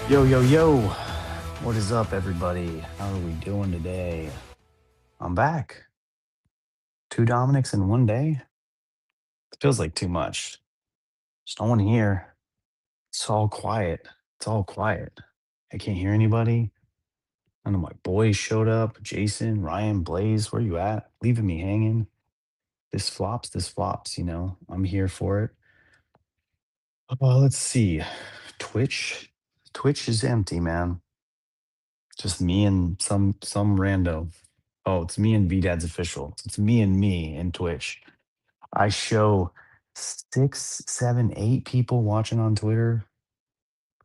Yo, yo, yo. What is up, everybody? How are we doing today? I'm back. Two Dominics in one day? It feels like too much. There's no one here. It's all quiet. It's all quiet. I can't hear anybody. None of my boys showed up. Jason, Ryan, Blaze, where you at? Leaving me hanging. This flops, I'm here for it. Let's see. Twitch. Twitch is empty, man. Just me and some rando. Oh, it's me and VDad's official. It's me and me in Twitch. I show 6, 7, 8 people watching on Twitter.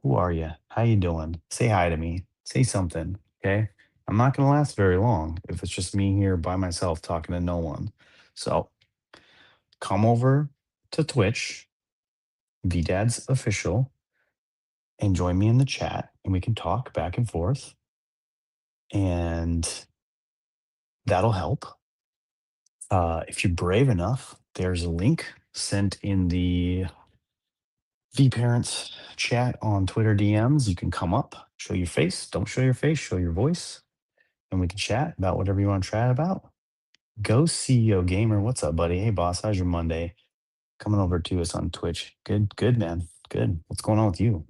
Who are you? How you doing? Say hi to me. Say something. Okay. I'm not gonna last very long if it's just me here by myself talking to no one. So come over to Twitch, VDad's official, and join me in the chat and we can talk back and forth. And that'll help. If you're brave enough, there's a link sent in the vParents chat on Twitter DMs. You can come up, show your face. Don't show your face, show your voice, and we can chat about whatever you want to chat about. Go CEO Gamer. What's up, buddy? Hey, boss. How's your Monday? Coming over to us on Twitch. Good, good, man. Good. What's going on with you?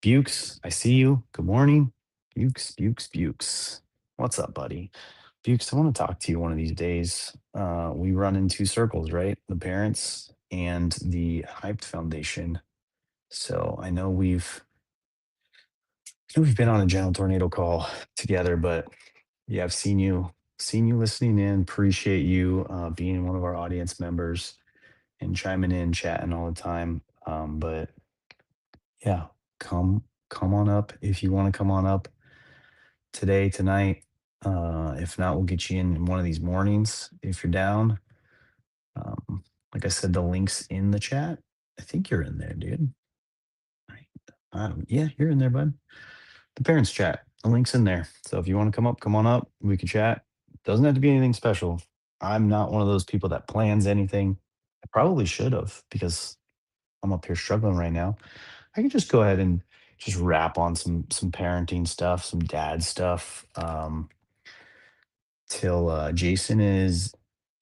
Bukes, I see you. Good morning. Bukes, Bukes, Bukes. What's up, buddy? Bukes, I want to talk to you one of these days. We run in two circles, right? The parents and the Hyped Foundation. So I know we've been on a gentle tornado call together, but yeah, I've seen you listening in. Appreciate you being one of our audience members and chiming in, chatting all the time. But yeah, come on up if you want to come on up today, tonight. If not, we'll get you in one of these mornings if you're down. Like I said, the link's in the chat. I think you're in there, dude. Right. Yeah, you're in there, bud. The parents chat. The link's in there. So if you want to come up, come on up. We can chat. Doesn't have to be anything special. I'm not one of those people that plans anything. I probably should have because I'm up here struggling right now. I can just go ahead and just wrap on some parenting stuff, some dad stuff. Till Jason is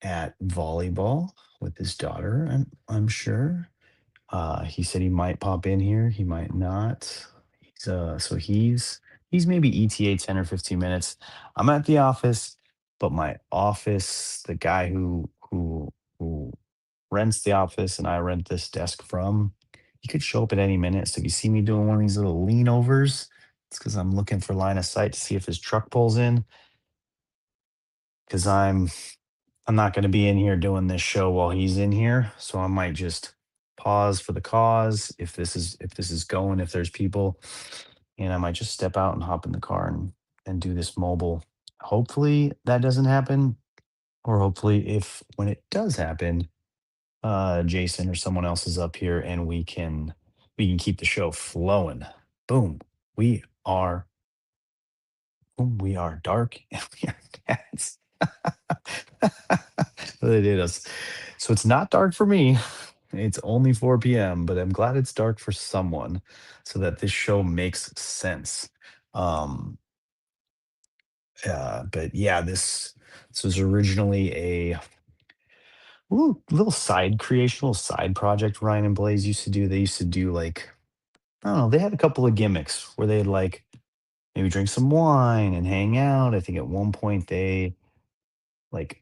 at volleyball with his daughter, I'm sure. He said he might pop in here, he might not. He's maybe ETA 10 or 15 minutes. I'm at the office, but my office, the guy who rents the office and I rent this desk from, he could show up at any minute. So if you see me doing one of these little lean overs, it's because I'm looking for line of sight to see if his truck pulls in. Because I'm not going to be in here doing this show while he's in here, so I might just pause for the cause if this is going, if there's people, and I might just step out and hop in the car and do this mobile. Hopefully that doesn't happen, or hopefully if when it does happen, Jason or someone else is up here and we can keep the show flowing. Boom. We are we are dark and we are cats. They did us. So it's not dark for me. It's only 4 p.m., but I'm glad it's dark for someone so that this show makes sense. Um, but yeah, this was originally a little side creation, little side project Ryan and Blaze used to do. They used to do like, I don't know, they had a couple of gimmicks where they'd like maybe drink some wine and hang out. I think at one point they like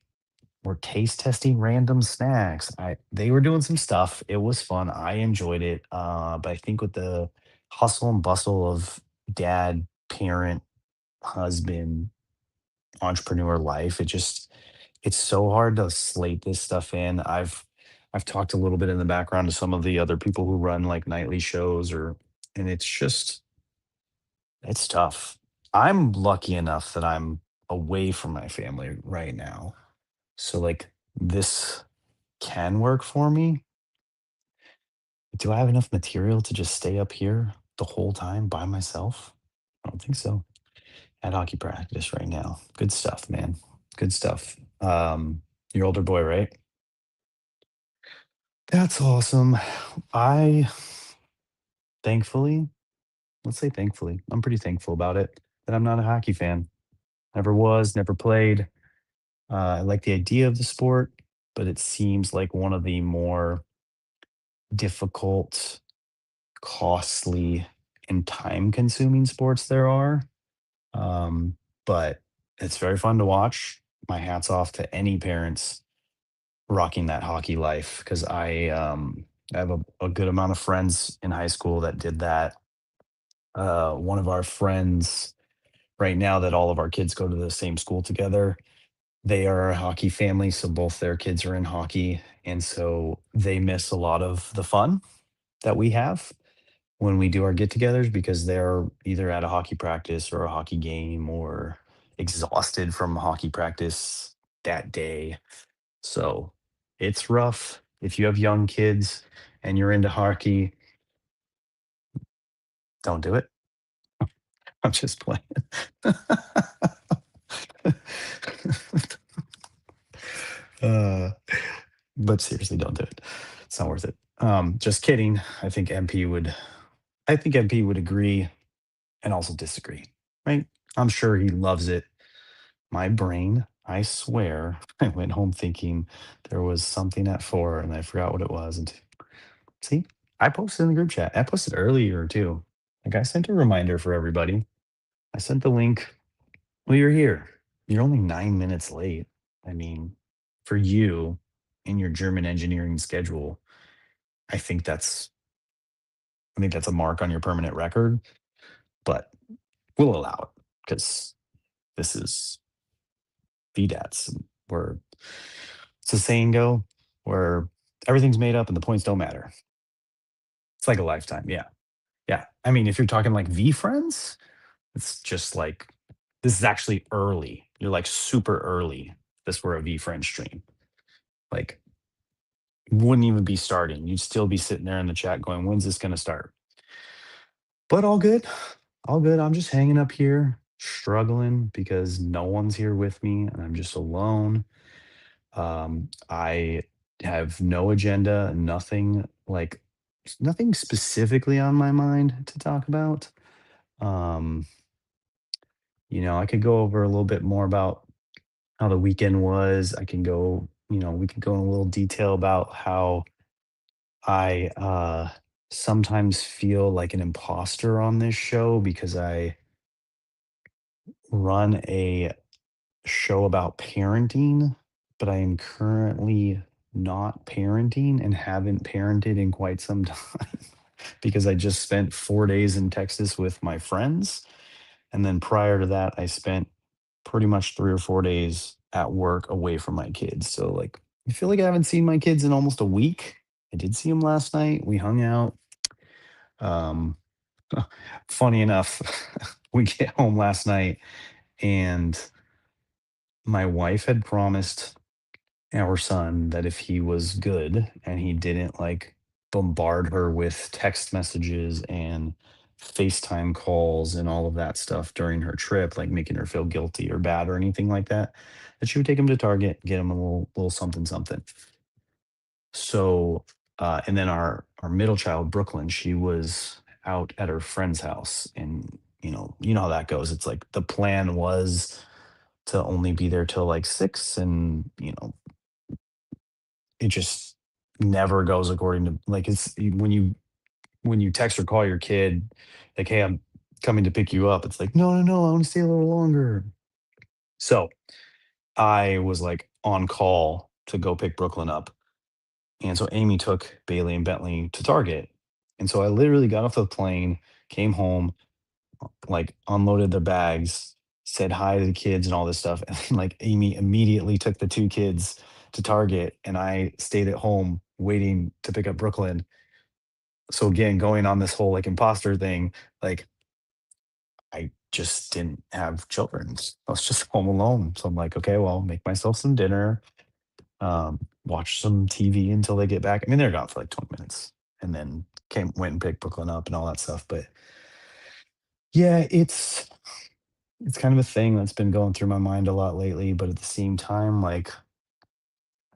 were taste testing random snacks. They were doing some stuff. It was fun. I enjoyed it. But I think with the hustle and bustle of dad, parent, husband, entrepreneur life, it's so hard to slate this stuff in. I've talked a little bit in the background to some of the other people who run like nightly shows and it's tough. I'm lucky enough that I'm away from my family right now. So like this can work for me. Do I have enough material to just stay up here the whole time by myself? I don't think so. At hockey practice right now. Good stuff, man. Good stuff. Your older boy, right? That's awesome. I thankfully Let's say thankfully. I'm pretty thankful about it that I'm not a hockey fan. Never was, never played. I like the idea of the sport, but it seems like one of the more difficult, costly, and time consuming sports there are. Um, but it's very fun to watch. My hat's off to any parents rocking that hockey life because I have a good amount of friends in high school that did that. One of our friends right now that all of our kids go to the same school together, they are a hockey family, so both their kids are in hockey, and so they miss a lot of the fun that we have when we do our get-togethers because they're either at a hockey practice or a hockey game or exhausted from hockey practice that day. So, it's rough. If you have young kids and you're into hockey, don't do it. I'm just playing. Uh, but seriously, don't do it. It's not worth it. Just kidding. I think MP would agree and also disagree, right? I'm sure he loves it. My brain, I swear, I went home thinking there was something at 4 and I forgot what it was. And see, I posted in the group chat. I posted earlier too. Like I sent a reminder for everybody. I sent the link. Well, you're here. You're only 9 minutes late. I mean, for you in your German engineering schedule, I think that's I think that's a mark on your permanent record, but we'll allow it because this is VDATs where it's a saying go where everything's made up and the points don't matter. It's like a lifetime. Yeah. Yeah. I mean, if you're talking like V friends, it's just like this is actually early. You're like super early. If this were a V friend stream. Like wouldn't even be starting. You'd still be sitting there in the chat going, when's this gonna start? But all good. All good. I'm just hanging up here, struggling because no one's here with me and I'm just alone. I have no agenda, nothing specifically on my mind to talk about. Um, I could go over a little bit more about how the weekend was. I can go, we could go in a little detail about how I sometimes feel like an imposter on this show because I run a show about parenting, but I am currently not parenting and haven't parented in quite some time because I just spent 4 days in Texas with my friends. And then prior to that, I spent pretty much 3 or 4 days at work away from my kids. So, like, I feel like I haven't seen my kids in almost a week. I did see them last night. We hung out. Um, Funny enough, we get home last night and my wife had promised our son that if he was good and he didn't like bombard her with text messages and FaceTime calls and all of that stuff during her trip, like making her feel guilty or bad or anything like that, that she would take him to Target, get him a little something something. So and then our middle child, Brooklyn, she was out at her friend's house and you know how that goes. It's like the plan was to only be there till like 6 and it just never goes according to like it's when you text or call your kid like, "Hey, I'm coming to pick you up." It's like, "No, no, no, I want to stay a little longer." So, I was like on call to go pick Brooklyn up. And so Amy took Bailey and Bentley to Target. And so I literally got off the plane, came home, like unloaded their bags, said hi to the kids and all this stuff. And then, like Amy immediately took the two kids to Target and I stayed at home waiting to pick up Brooklyn. So again, going on this whole like imposter thing, like I just didn't have children. I was just home alone. So I'm like, okay, well, make myself some dinner, watch some TV until they get back. I mean, they're gone for like 20 minutes and then went and picked Brooklyn up and all that stuff. But yeah, it's kind of a thing that's been going through my mind a lot lately, but at the same time, like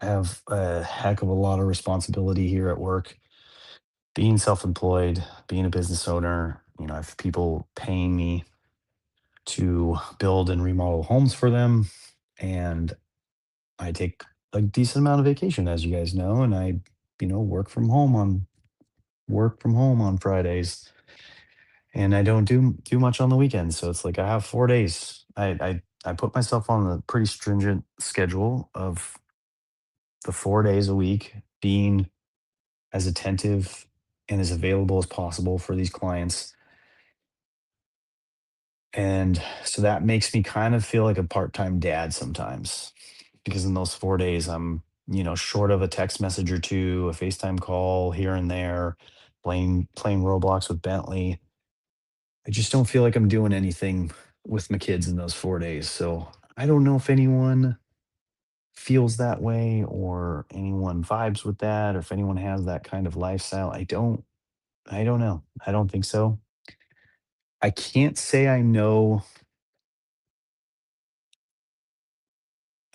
I have a heck of a lot of responsibility here at work, being self-employed, being a business owner. I have people paying me to build and remodel homes for them, and I take a decent amount of vacation, as you guys know, and I, work from home on Fridays, and I don't do much on the weekends. So it's like I have 4 days. I put myself on a pretty stringent schedule of the 4 days a week being as attentive and as available as possible for these clients. And so that makes me kind of feel like a part-time dad sometimes, because in those 4 days, I'm, short of a text message or two, a FaceTime call here and there, playing Roblox with Bentley. I just don't feel like I'm doing anything with my kids in those 4 days. So I don't know if anyone feels that way or anyone vibes with that or if anyone has that kind of lifestyle. I don't know. I don't think so. I can't say I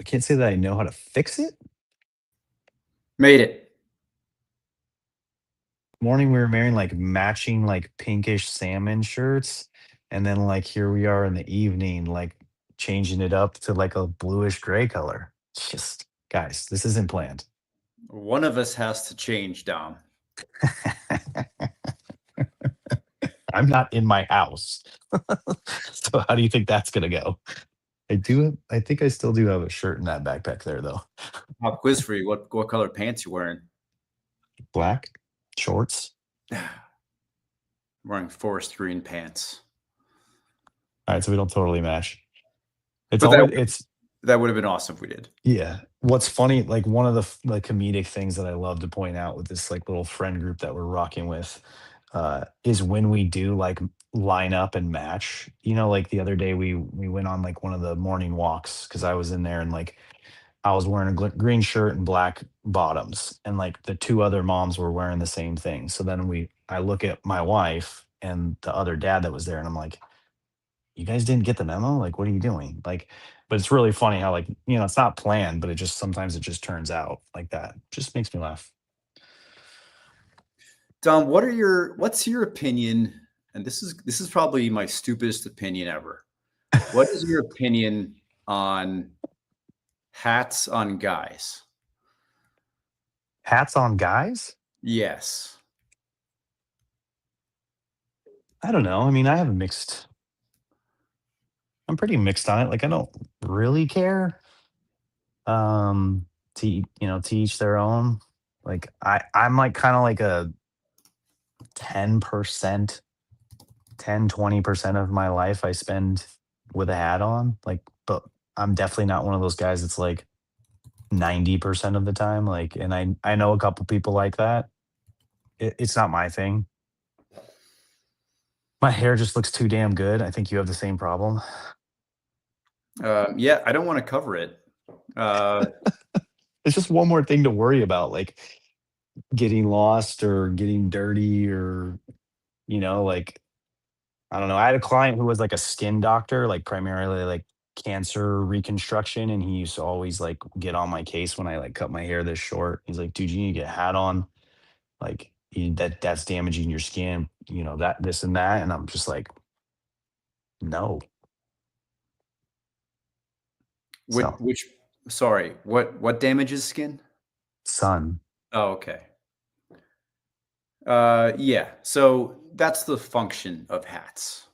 can't say that I know how to fix it. Made it. Morning we were wearing like matching like pinkish salmon shirts, and then like here we are in the evening like changing it up to like a bluish gray color. It's just, guys, this isn't planned. One of us has to change, Dom. I'm not in my house. So how do you think that's gonna go? I think I still do have a shirt in that backpack there though. Pop quiz for you. What color pants you wearing? Black shorts. I'm wearing forest green pants. All right, so we don't totally match. It's But always it's that would have been awesome if we did. Yeah. What's funny, like one of the comedic things that I love to point out with this like little friend group that we're rocking with, is when we do like line up and match. Like the other day we went on like one of the morning walks because I was in there and like I was wearing a green shirt and black bottoms, and like the two other moms were wearing the same thing. So then I look at my wife and the other dad that was there, and I'm like, you guys didn't get the memo? Like, what are you doing? Like, but it's really funny how, like, it's not planned, but sometimes it just turns out like that. Just makes me laugh. Dom, what's your opinion? And this is probably my stupidest opinion ever. What is your opinion on hats on guys? Hats on guys? Yes. I don't know. I mean, I'm pretty mixed on it. Like, I don't really care. To each their own. Like, I'm like kind of like a 10%, 10-20% of my life I spend with a hat on. Like, but I'm definitely not one of those guys that's like 90% of the time. Like, and I know a couple people like that. It's not my thing. My hair just looks too damn good. I think you have the same problem. Yeah, I don't want to cover it. Uh, It's just one more thing to worry about, like getting lost or getting dirty or, like, I don't know. I had a client who was like a skin doctor, like primarily like cancer reconstruction. And he used to always like get on my case when I like cut my hair this short. He's like, dude, you need to get a hat on. Like that's damaging your skin, that, this and that. And I'm just like, no. which, So, which, sorry, what damages skin? sun. Oh, okay. Yeah. So that's the function of hats.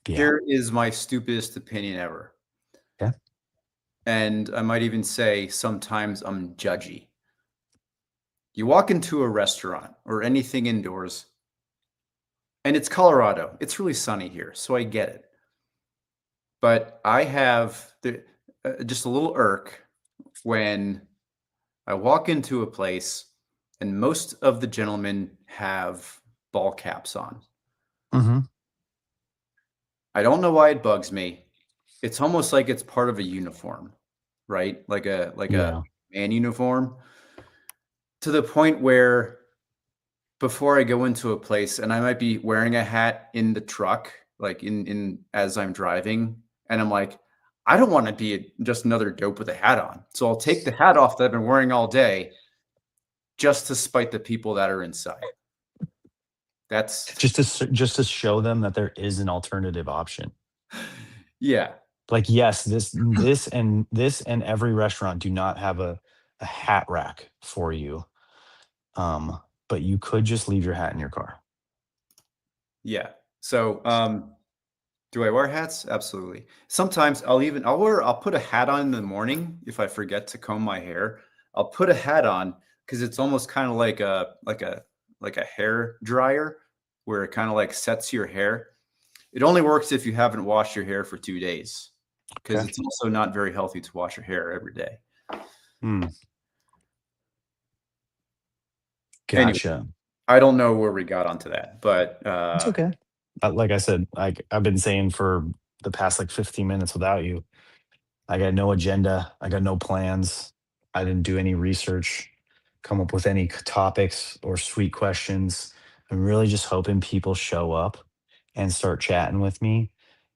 Yeah. Here is my stupidest opinion ever. Yeah. And I might even say sometimes I'm judgy. You walk into a restaurant or anything indoors, and it's Colorado. It's really sunny here, so I get it. But I have just a little irk when I walk into a place and most of the gentlemen have ball caps on. Hmm. I don't know why it bugs me. It's almost like it's part of a uniform, right? Like a Yeah. man uniform, to the point where before I go into a place and I might be wearing a hat in the truck, like in as I'm driving, and I'm like, I don't want to be just another dope with a hat on. So I'll take the hat off that I've been wearing all day just to spite the people that are inside. That's just to show them that there is an alternative option. yeah, Like, yes, this and every restaurant do not have a hat rack for you. But you could just leave your hat in your car. yeah. So, do I wear hats? Absolutely. Sometimes I'll put a hat on in the morning if I forget to comb my hair. I'll put a hat on because it's almost kind of like a hair dryer where it kind of like sets your hair. It only works if you haven't washed your hair for 2 days because Okay. it's also not very healthy to wash your hair every day. Hmm. Anyway, Gotcha. I don't know where we got onto that, but It's okay. Like I said, like I've been saying for the past like 15 minutes without you, I got no agenda. I got no plans. I didn't do any research, come up with any topics or sweet questions. I'm really just hoping people show up and start chatting with me.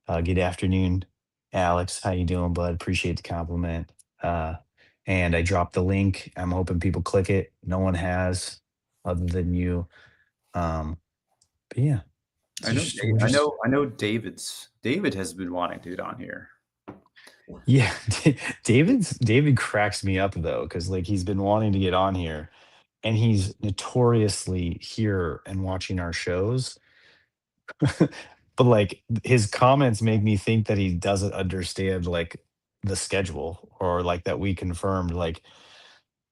Good afternoon, Alex. How you doing, bud? Appreciate the compliment. Uh, and I dropped the link. I'm hoping people click it. No one has, other than you. Um, but yeah, I know, we're just I know. David has been wanting to get on here. yeah. David cracks me up though, because like he's been wanting to get on here, and he's notoriously here and watching our shows. But like his comments make me think that he doesn't understand like the schedule, or like that we confirmed like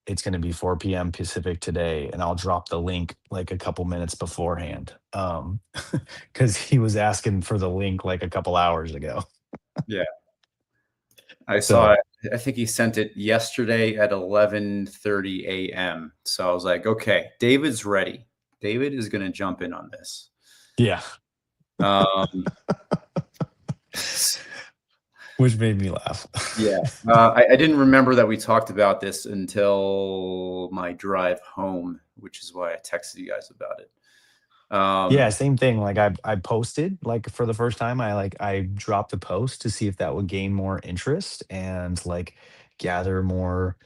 it's going to be 4 p.m. Pacific today, and I'll drop the link like a couple minutes beforehand. Because he was asking for the link like a couple hours ago. Yeah, I saw So it. I think he sent it yesterday at 11:30 a.m. So I was like, okay, David's ready. David is going to jump in on this. yeah, Um, which made me laugh. yeah, I didn't remember that we talked about this until my drive home, which is why I texted you guys about it. Yeah, Um, same thing. Like I posted like for the first time, I dropped a post to see if that would gain more interest and like gather more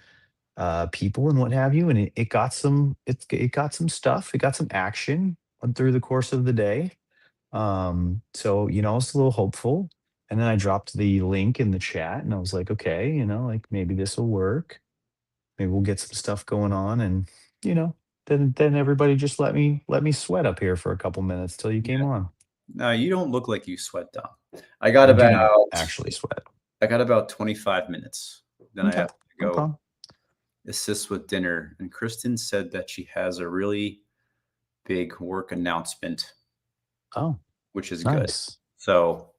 people and what have you. And it got it got some stuff. It got some action through the course of the day. So it's a little hopeful. And then I dropped the link in the chat and I was like, okay, like maybe this will work. Maybe we'll get some stuff going on. And you know, then everybody just let me sweat up here for a couple minutes till you came on. no, you don't look like you sweat, Dom. I do not actually sweat. I got about 25 minutes. Then I Okay, have to no go problem. assist with dinner. And Kristen said that she has a really big work announcement, Oh, which is good. nice. So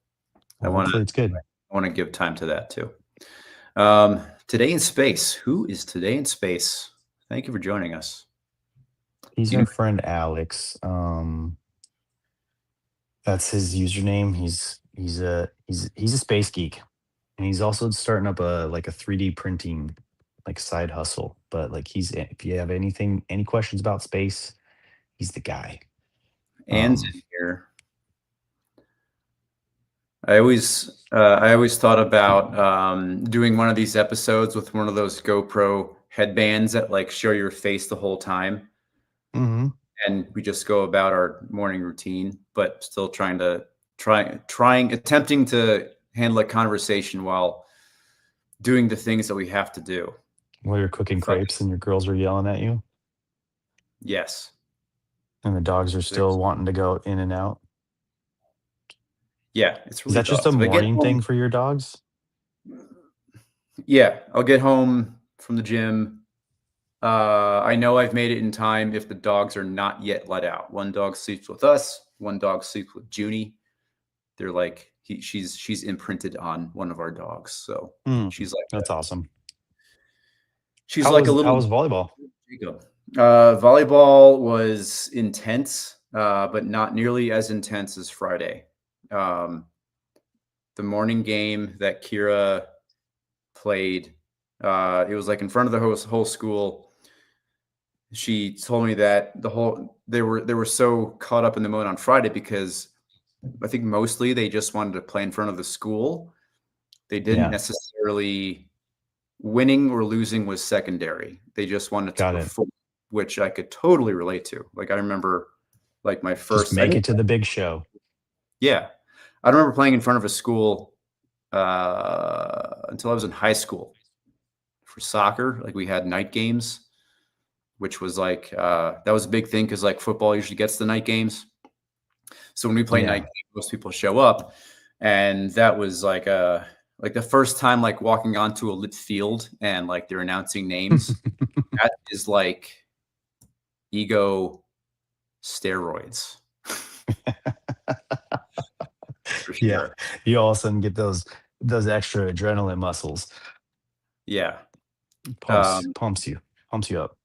I Well, want to hopefully it's good. give time to that too. Today in space. Who is today in space? Thank you for joining us. He's Do you our know? friend Alex. That's his username. He's a space geek, and he's also starting up a like a 3D printing like side hustle. But like if you have any questions about space, he's the guy. Anne's Um, in here. I always thought about doing one of these episodes with one of those GoPro headbands that like show your face the whole time, mhm. and we just go about our morning routine, but still attempting to handle a conversation while doing the things that we have to do. While you're cooking Fuck. crepes and your girls are yelling at you, Yes. and the dogs are still wanting to go in and out. Yeah, it's Is really that just a dogs. If I get morning home, thing for your dogs? yeah, I'll get home from the gym. I know I've made it in time if the dogs are not yet let out. One dog sleeps with us. One dog sleeps with Junie. They're like she's imprinted on one of our dogs, so Mm, she's like that's awesome. a How little was volleyball? Jacob. Volleyball was intense, but not nearly as intense as Friday. Um, the morning game that Kira played, it was like in front of the whole school. She told me that they were so caught up in the moment on Friday because I think mostly they just wanted to play in front of the school. They didn't Yeah, necessarily winning or losing was secondary. They just wanted to got it. perform, which I could totally relate to. Like I remember Like my Just first, I make didn't, it to the big show. yeah, I don't remember playing in front of a school until I was in high school for soccer. Like we had night games, which was like that was a big thing because like football usually gets the night games. So when we play night Yeah. games, most people show up, and that was like the first time like walking onto a lit field and like they're announcing names. That is like ego steroids for Yeah. sure. You all of a sudden get those extra adrenaline muscles. Yeah. Pumps Um, pumps you. Pumps you up.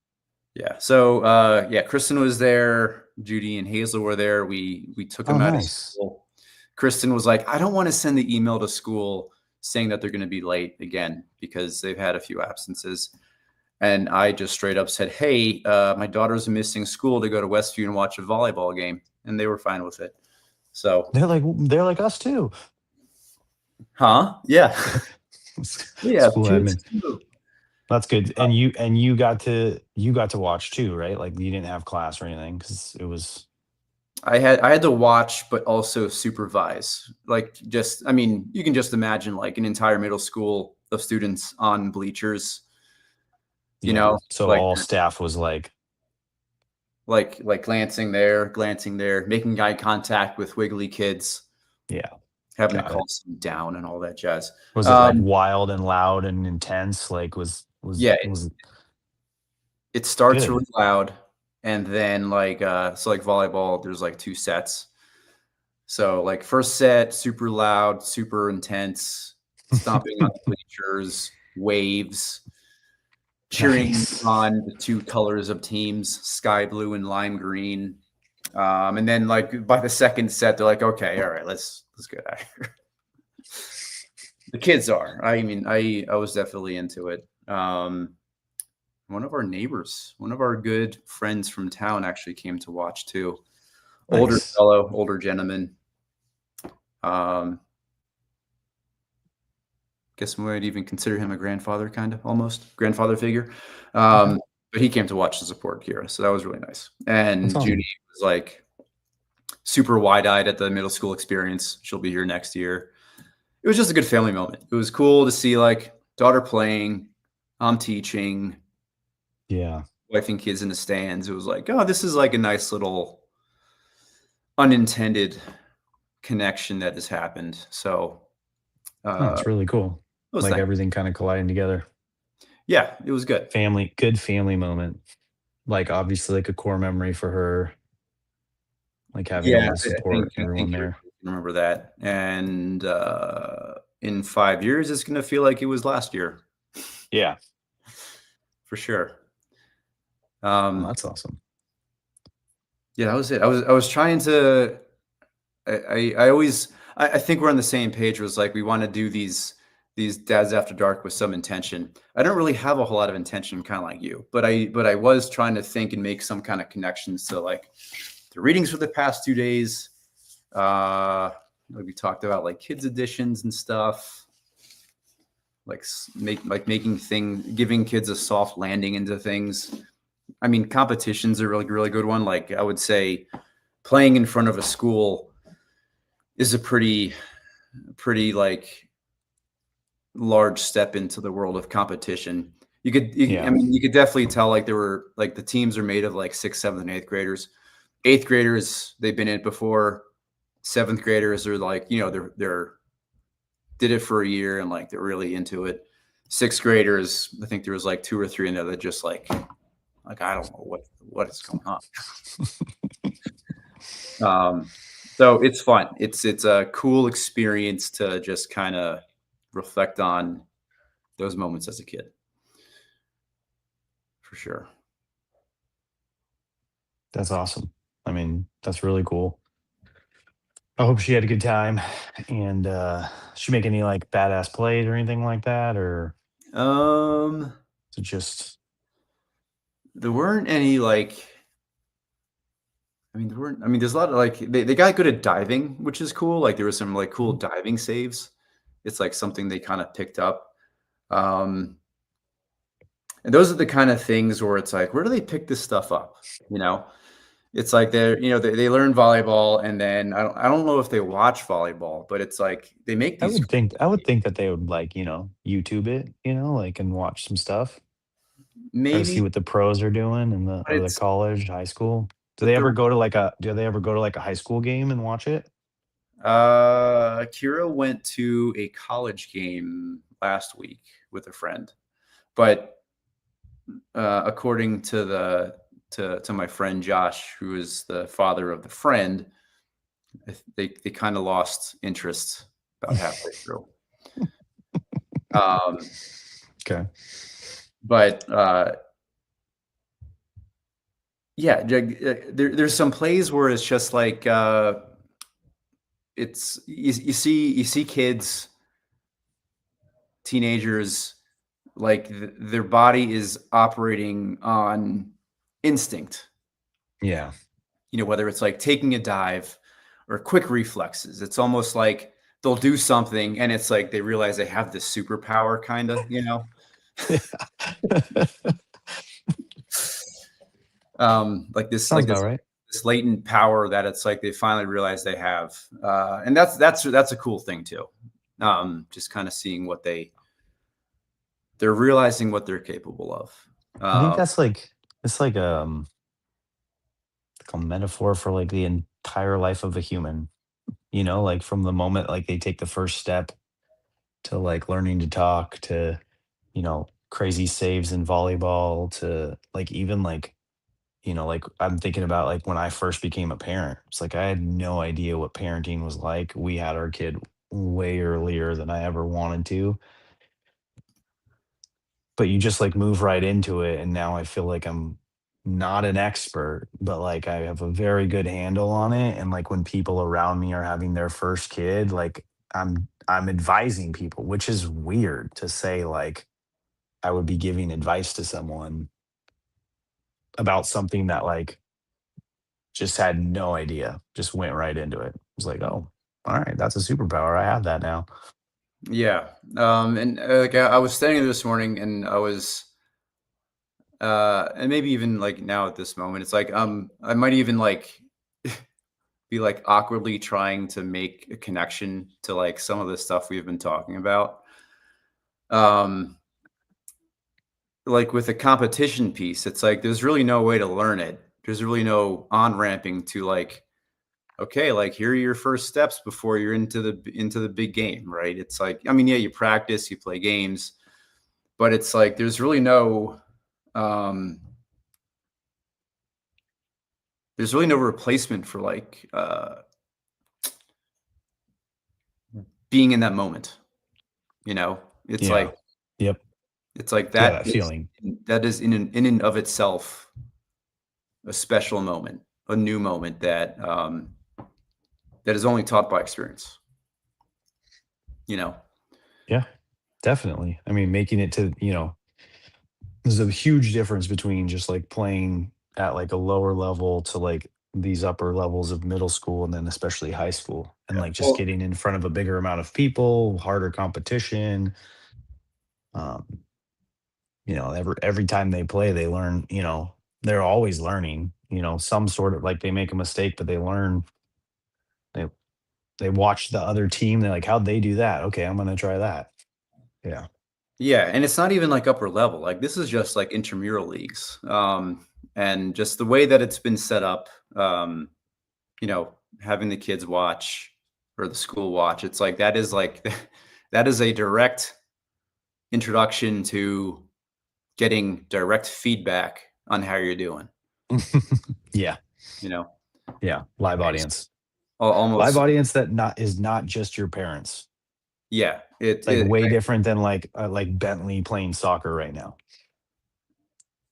yeah. So yeah, Kristen was there, Judy and Hazel were there. We took Oh, them out of nice. school. Kristen was like, I don't want to send the email to school saying that they're going to be late again because they've had a few absences. And I just straight up said, hey, my daughter's missing school to go to Westview and watch a volleyball game. And they were fine with it. So, They're like us too. huh? Yeah. Yeah. School Kids admin. too. That's good. And you got to watch too, right? Like you didn't have class or anything because it was I had to watch, but also supervise. Like just, I mean, you can just imagine like an entire middle school of students on bleachers, you yeah. know, So like all staff was like glancing there, making eye contact with wiggly kids, yeah, having to got call it. them down and all that jazz. Was it like Um, wild and loud and intense? Like yeah, was it it starts good? really loud, and then like so like volleyball, there's like two sets. So like first set, super loud, super intense, stomping on the bleachers, waves, cheering Nice. on the two colors of teams, sky blue and lime green. And then like by the second set, they're like, okay, all right, let's get out of here. The kids are. I mean, I was definitely into it. One of our neighbors, one of our good friends from town actually came to watch too. Older Nice. fellow, older gentleman. Um, guess we might even consider him a grandfather, kind of almost grandfather figure. Okay. But he came to watch to support Kira, so that was really nice. That's And Judy awesome. was like super wide-eyed at the middle school experience. She'll be here next year. It was just a good family moment. It was cool to see like daughter playing, I'm teaching, Yeah. wife and kids in the stands. It was like, oh, this is like a nice little unintended connection that has happened. So Oh, uh, it's really cool. it was Like nice. everything kind of colliding together. Yeah, it was good. Good family moment. Like obviously like a core memory for her, like having all Yeah, the support, I think everyone there. everybody can remember that. And in 5 years, it's going to feel like it was last year Yeah. for sure. Oh, Um, that's awesome. yeah, that was it. I was trying to. I always I think we're on the same page. Was like we want to do these dads after dark with some intention. I don't really have a whole lot of intention, kind of like you, but I was trying to think and make some kind of connections to like the readings for the past 2 days. Like we talked about like kids editions and stuff. Giving kids a soft landing into things. I mean, competition's a really good one. Like I would say, playing in front of a school is a pretty like large step into the world of competition. I Yeah. mean, you could definitely tell like there were like the teams are made of like sixth, seventh, and eighth graders. Eighth graders, they've been in it before. Seventh graders are like, they're did it for a year and like they're really into it. Sixth graders, I think there was like two or three in there that just like I don't know what is going on. So it's fun. It's a cool experience to just kind of reflect on those moments as a kid, for sure. That's awesome. I mean, that's really cool. I hope she had a good time. And she make any like badass plays or anything like that? Or Um, is it just there weren't any like. I mean, there weren't. I mean, there's a lot of like they got good at diving, which is cool. Like there were some like cool diving saves. It's like something they kind of picked up. Um, and those are the kind of things where it's like, where do they pick this stuff up? You know, It's like they learn volleyball, and then I don't know if they watch volleyball, but it's like they make these I would think that they would like, YouTube it, like and watch some stuff. Try to see maybe, what the pros are doing in the but or the it's college, high school. but the Do they ever go to like a high school game and watch it? Kira went to a college game last week with a friend, but according to to my friend Josh, who is the father of the friend, they kind of lost interest about halfway through. Um, Okay. but yeah, there's some plays where it's just like it's you see kids, teenagers, like their body is operating on instinct. Yeah. Whether it's like taking a dive or quick reflexes. It's almost like they'll do something and it's like they realize they have this superpower, kind of. Like this, Sounds about right. this latent power that it's like they finally realize they have, and that's a cool thing too. Just kind of seeing what they're realizing what they're capable of. I think Uh, that's like it's like a metaphor for like the entire life of a human, like from the moment like they take the first step to like learning to talk to, crazy saves in volleyball to like even like I'm thinking about like when I first became a parent. It's like I had no idea what parenting was like. We had our kid way earlier than I ever wanted to, but you just like move right into it. And now I feel like I'm not an expert, but like I have a very good handle on it. And like when people around me are having their first kid, like I'm advising people, which is weird to say like I would be giving advice to someone about something that like just had no idea, just went right into it. It was like, oh, all right, that's a superpower. I have that now. yeah, and like I was standing there this morning, and I was, and maybe even like now at this moment, it's like I might even like be like awkwardly trying to make a connection to like some of the stuff we've been talking about. Um, like with the competition piece, it's like there's really no way to learn it. There's really no on ramping to like, okay, like here are your first steps before you're into the big game, right? It's like, I mean, yeah, you practice, you play games, but it's like um there's really no replacement for like being in that moment, you know? It's Yeah. like Yep. it's like Yeah, that feeling. that is in and of itself a special moment, a new moment that is only taught by experience, you know? Yeah, definitely. I mean, making it to, there's a huge difference between just like playing at like a lower level to like these upper levels of middle school and then especially high school and like just Well, getting in front of a bigger amount of people, harder competition. Um, every time they play, they learn, they're always learning, some sort of like they make a mistake, but they learn, they they watch the other team, they're like, how'd they do that? Okay, I'm gonna try that. Yeah. yeah, and it's not even like upper level. Like this is just like intramural leagues. And just the way that it's been set up, you know, having the kids watch or the school watch, it's like that is a direct introduction to getting direct feedback on how you're doing, Yeah. you know. Yeah. Live It's audience. Live almost, audience that not is not just your parents. yeah, It's like way different than like Bentley playing soccer right now.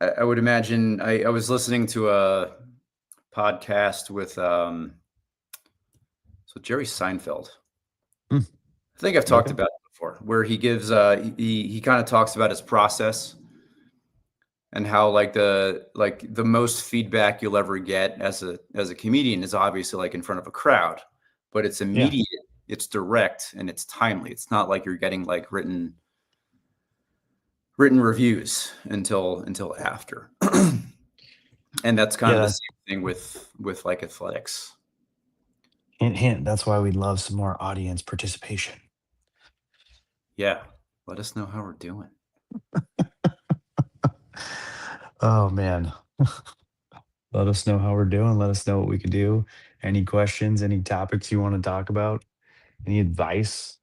I would imagine I was listening to a podcast with so Jerry Seinfeld. Hmm, I think I've talked okay. about it before, where he gives he kind of talks about his process and how like the most feedback you'll ever get as a comedian is obviously like in front of a crowd, but it's Yeah. immediate, it's direct, and it's timely. It's not like you're getting like written reviews until after. And that's kind Yeah, of the that same thing with like athletics. hint hint. That's why we'd love some more audience participation. Yeah. Let us know how we're doing. Oh man. Let us know how we're doing. Let us know what we could do. Any questions, any topics you want to talk about, any advice?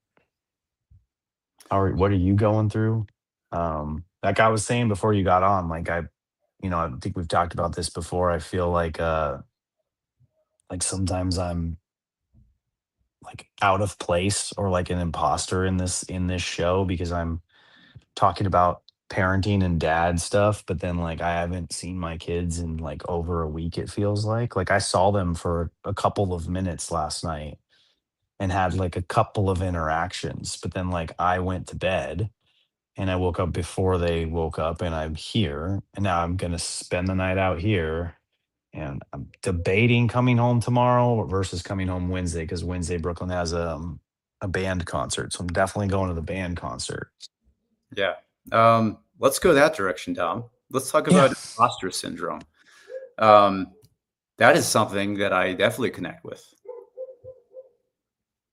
What are you going through? Like I was saying before you got on, I think we've talked about this before. I feel like sometimes I'm like out of place or like an imposter in this show because I'm talking about parenting and dad stuff, but then like I haven't seen my kids in like over a week, it feels like I saw them for a couple of minutes last night and had like a couple of interactions, but then like I went to bed and I woke up before they woke up and I'm here and now I'm going to spend the night out here and I'm debating coming home tomorrow versus coming home Wednesday because Wednesday Brooklyn has a band concert, so I'm definitely going to the band concert. Yeah. Let's go that direction, Dom. Let's talk Yeah. about imposter syndrome. Um, that is something that I definitely connect with.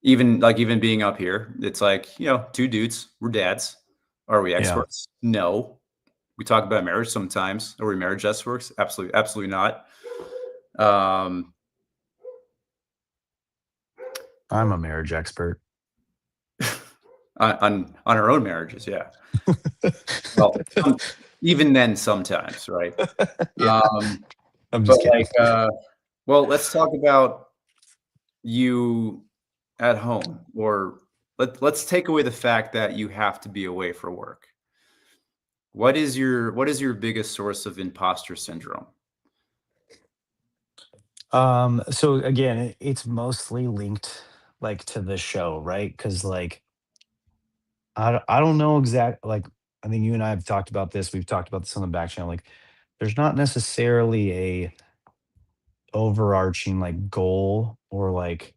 Even being up here, it's like, two dudes, we're dads. Are we Yeah. experts? No. We talk about marriage sometimes. Are we marriage experts? Absolutely, absolutely not. Um, I'm a marriage expert. on our own marriages, yeah. Well, even then, sometimes, right? Yeah. Um, I'm but just kidding. like, well, let's talk about you at home, or let's take away the fact that you have to be away for work. What is your biggest source of imposter syndrome? So again, it's mostly linked like to the show, right? Because like I don't know exact like I think you and I have talked about this. We've talked about this on the back channel. Like, there's not necessarily a overarching like goal or like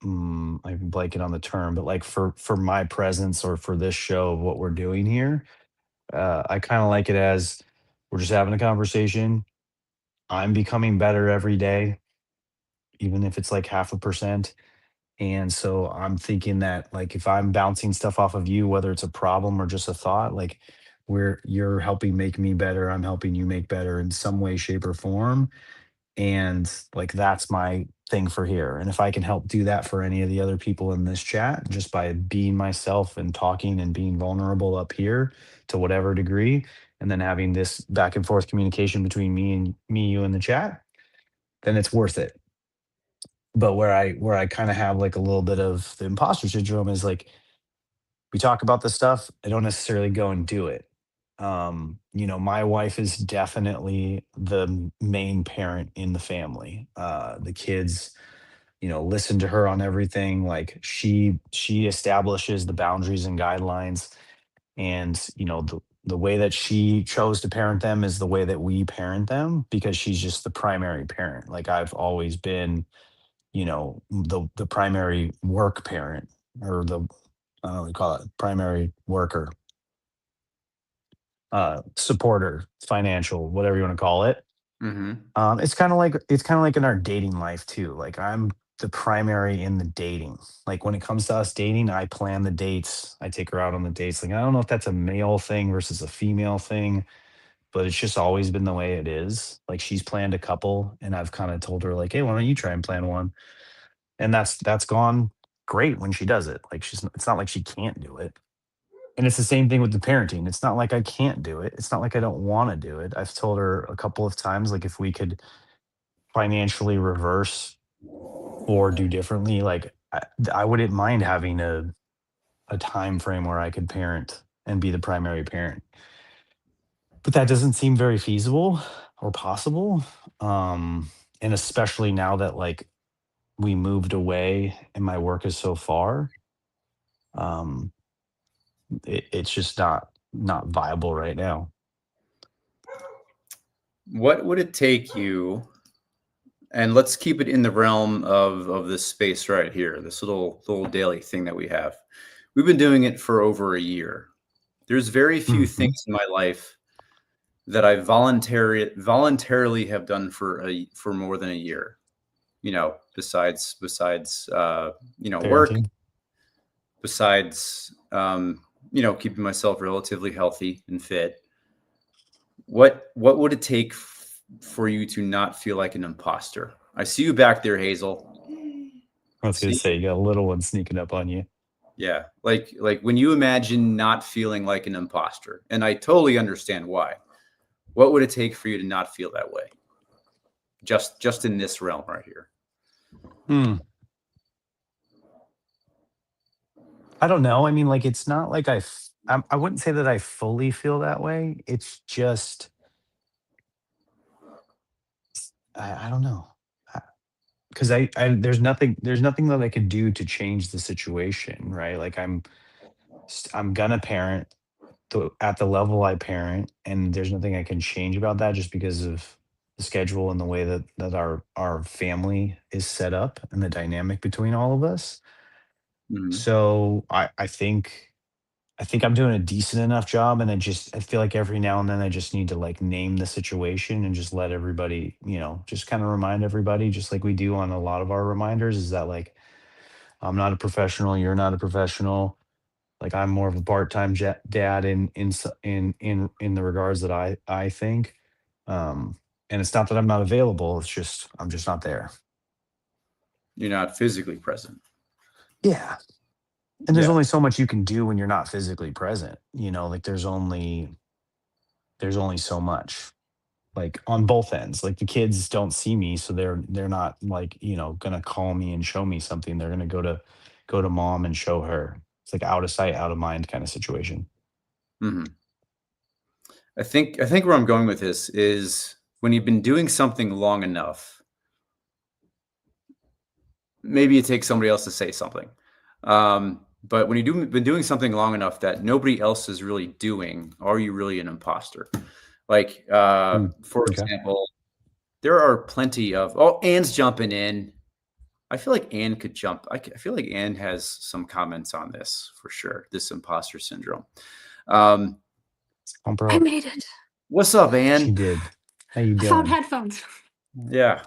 I'm blanking on the term, but like for my presence or for this show of what we're doing here, I kind of like it as we're just having a conversation. I'm becoming better every day, even if it's like half a percent. And so I'm thinking that like if I'm bouncing stuff off of you, whether it's a problem or just a thought, like where you're helping make me better, I'm helping you make better in some way, shape, or form. And like that's my thing for here. And if I can help do that for any of the other people in this chat, just by being myself and talking and being vulnerable up here to whatever degree, and then having this back and forth communication between you and the chat, then it's worth it. But where I kind of have like a little bit of the imposter syndrome is like we talk about the stuff, I don't necessarily go and do it. My wife is definitely the main parent in the family. The kids, listen to her on everything. Like she establishes the boundaries and guidelines, and the way that she chose to parent them is the way that we parent them because she's just the primary parent. Like I've always been the primary work parent or the I don't know what you call it, primary worker, supporter, financial, whatever you want to call it. Mhm. It's kind of like in our dating life too. Like I'm the primary in the dating. Like when it comes to us dating, I plan the dates. I take her out on the dates. Like I don't know if that's a male thing versus a female thing, but it's just always been the way it is. Like she's planned a couple, and I've kind of told her like, "Hey, why don't you try and plan one?" And that's gone great when she does it. Like it's not like she can't do it. And it's the same thing with the parenting. It's not like I can't do it. It's not like I don't want to do it. I've told her a couple of times like if we could financially reverse or do differently, like I wouldn't mind having a time frame where I could parent and be the primary parent. But that doesn't seem very feasible or possible. And especially now that like we moved away and my work is so far, um, it's just not viable right now. What would it take you, and let's keep it in the realm of this space right here, this little daily thing that we have. We've been doing it for over a year. There's very few Mhm. things in my life that I voluntarily have done for more than a year. Besides work, Parenting. besides keeping myself relatively healthy and fit. What would it take for you to not feel like an imposter? I see you back there, Hazel. I was gonna See, say you got a little one sneaking up on you. yeah, like when you imagine not feeling like an imposter, and I totally understand why. What would it take for you to not feel that way? Just in this realm right here. Hmm. I don't know. I mean, like, it's not like I wouldn't say that I fully feel that way. It's just I don't know. Because there's nothing that I could do to change the situation, right? Like I'm gonna parent at the level I parent, and there's nothing I can change about that just because of the schedule and the way that our family is set up and the dynamic between all of us. Mhm. So I think I'm doing a decent enough job, and I feel like every now and then I just need to like name the situation and just let everybody, just kind of remind everybody, just like we do on a lot of our reminders, is that like I'm not a professional, you're not a professional. Like I'm more of a part-time dad in the regards that I think. Um, and it's not that I'm not available. It's just I'm just not there. You're not physically present. Yeah. And there's Yeah. only so much you can do when you're not physically present. Like there's only so much. Like on both ends. Like the kids don't see me, so they're not like, gonna call me and show me something. They're gonna go to mom and show her. It's like out of sight, out of mind kind of situation. Mhm. I think where I'm going with this is when you've been doing something long enough, maybe it takes somebody else to say something. But when you've been doing something long enough that nobody else is really doing, are you really an imposter? Like, Mm, for okay. example, there are plenty of, oh, Anne's jumping in. I feel like Anne could jump. I feel like Anne has some comments on this for sure. This imposter syndrome. Um, Pump her I up. made it. what's up, She Anne? did. How you I found doing? headphones. Yeah.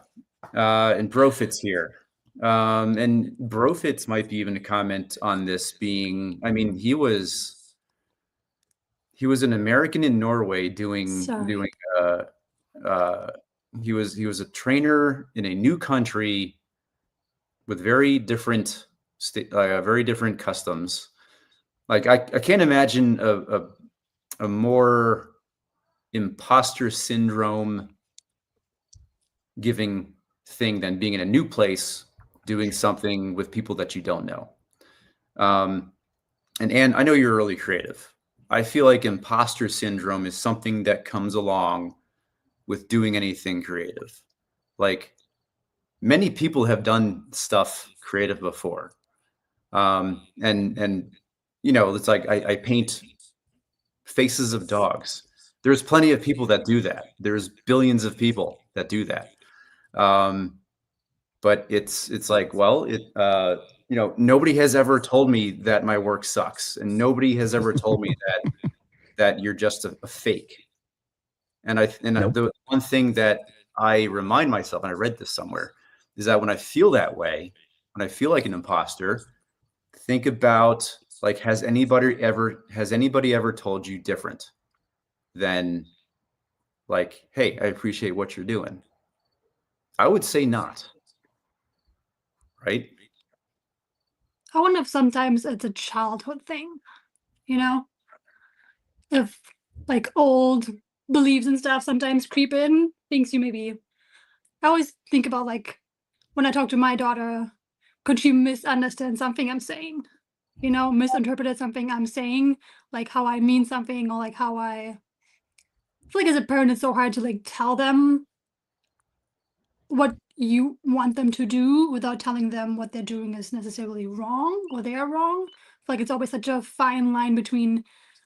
And Brofit's here. And Brofit's might be even a comment on this being, I mean, he was an American in Norway doing Sorry. uh uh he was a trainer in a new country with very different customs. Like I can't imagine a more imposter syndrome giving thing than being in a new place doing something with people that you don't know. Um, and I know you're really creative. I feel like imposter syndrome is something that comes along with doing anything creative. Like many people have done stuff creative before. And it's like I paint faces of dogs. There's plenty of people that do that. There's billions of people that do that. Um, but it's like, well, nobody has ever told me that my work sucks, and nobody has ever told me that you're just a fake. Nope. The one thing that I remind myself, and I read this somewhere, is that when I feel that way, when I feel like an imposter, think about like, has anybody ever told you different than like, hey, I appreciate what you're doing? I would say not, right? I wonder if sometimes it's a childhood thing, you know? If like old beliefs and stuff sometimes creep in, things you maybe I always think about like when I talk to my daughter, could she misunderstand something I'm saying? Misinterpreted something I'm saying, like how I mean something or like how I feel like as a parent it's so hard to like tell them what you want them to do without telling them what they're doing is necessarily wrong or they are wrong. Like it's always such a fine line between